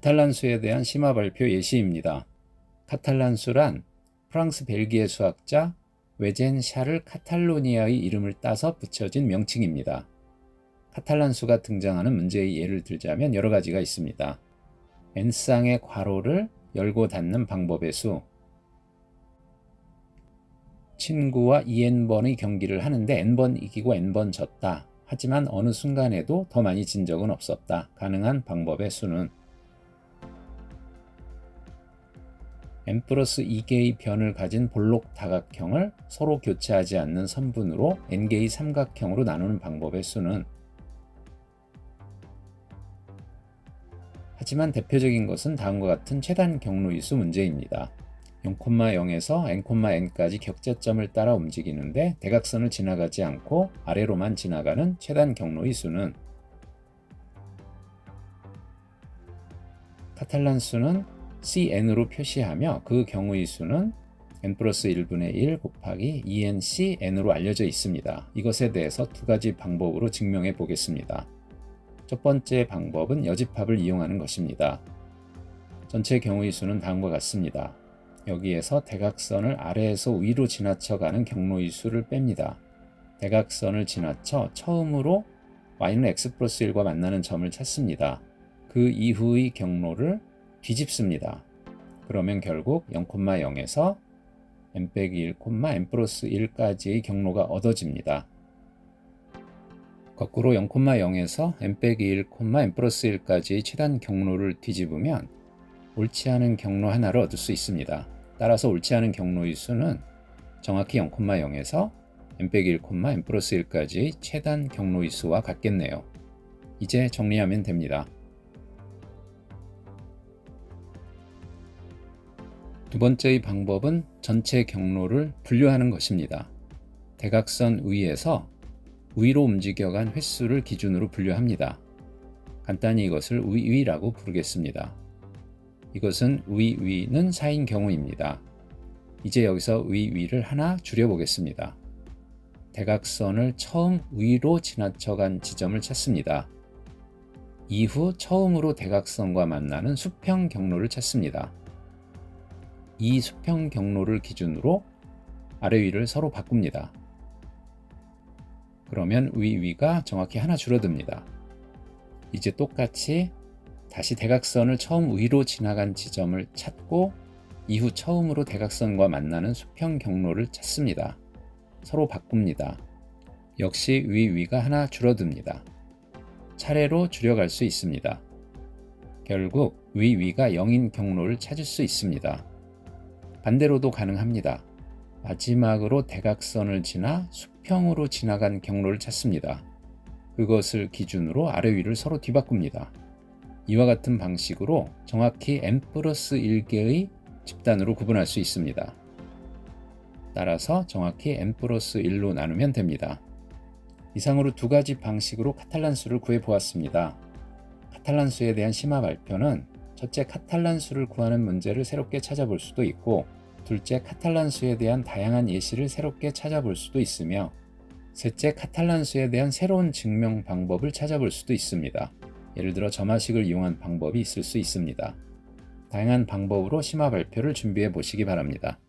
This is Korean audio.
카탈란수에 대한 심화 발표 예시입니다. 카탈란수란 프랑스 벨기에 수학자 외젠 샤를 카탈로니아의 이름을 따서 붙여진 명칭입니다. 카탈란수가 등장하는 문제의 예를 들자면 여러 가지가 있습니다. n쌍의 괄호를 열고 닫는 방법의 수, 친구와 2n번의 경기를 하는데 n번 이기고 n번 졌다. 하지만 어느 순간에도 더 많이 진 적은 없었다. 가능한 방법의 수는 n 플러스 2개의 변을 가진 볼록 다각형을 서로 교차하지 않는 선분으로 n개의 삼각형으로 나누는 방법의 수는 하지만 대표적인 것은 다음과 같은 최단 경로의수 문제입니다. 0,0에서 n,n까지 격제점을 따라 움직이는데 대각선을 지나가지 않고 아래로만 지나가는 최단 경로의 수는 카탈란수는 cn으로 표시하며 그 경우의 수는 n 플러스 1분의 1 곱하기 2ncn으로 알려져 있습니다. 이것에 대해서 두 가지 방법으로 증명해 보겠습니다. 첫 번째 방법은 여집합을 이용하는 것입니다. 전체 경우의 수는 다음과 같습니다. 여기에서 대각선을 아래에서 위로 지나쳐가는 경로의 수를 뺍니다. 대각선을 지나쳐 처음으로 y는 x 플러스 1과 만나는 점을 찾습니다. 그 이후의 경로를 뒤집습니다. 그러면 결국 0,0에서 n-1, n 플러스 1까지의 경로가 얻어집니다. 거꾸로 0,0에서 n-1, n 플러스 1까지의 최단 경로를 뒤집으면 옳지 않은 경로 하나를 얻을 수 있습니다. 따라서 옳지 않은 경로의 수는 정확히 0,0에서 n-1, n 플러스 1까지의 최단 경로의 수와 같겠네요. 이제 정리하면 됩니다. 두 번째의 방법은 전체 경로를 분류하는 것입니다. 대각선 위에서 위로 움직여간 횟수를 기준으로 분류합니다. 간단히 이것을 위라고 부르겠습니다. 이것은 위는 4인 경우입니다. 이제 여기서 위를 하나 줄여보겠습니다. 대각선을 처음 위로 지나쳐간 지점을 찾습니다. 이후 처음으로 대각선과 만나는 수평 경로를 찾습니다. 이 수평 경로를 기준으로 아래 위를 서로 바꿉니다. 그러면 위가 정확히 하나 줄어듭니다. 이제 똑같이 다시 대각선을 처음 위로 지나간 지점을 찾고 이후 처음으로 대각선과 만나는 수평 경로를 찾습니다. 서로 바꿉니다. 역시 위가 하나 줄어듭니다. 차례로 줄여갈 수 있습니다. 결국 위가 0인 경로를 찾을 수 있습니다. 반대로도 가능합니다. 마지막으로 대각선을 지나 수평으로 지나간 경로를 찾습니다. 그것을 기준으로 아래 위를 서로 뒤바꿉니다. 이와 같은 방식으로 정확히 n 플러스 1개의 집단으로 구분할 수 있습니다. 따라서 정확히 n 플러스 1로 나누면 됩니다. 이상으로 두 가지 방식으로 카탈란수를 구해보았습니다. 카탈란수에 대한 심화 발표는 첫째 카탈란수를 구하는 문제를 새롭게 찾아볼 수도 있고 둘째 카탈란수에 대한 다양한 예시를 새롭게 찾아볼 수도 있으며 셋째 카탈란수에 대한 새로운 증명 방법을 찾아볼 수도 있습니다. 예를 들어 점화식을 이용한 방법이 있을 수 있습니다. 다양한 방법으로 심화 발표를 준비해 보시기 바랍니다.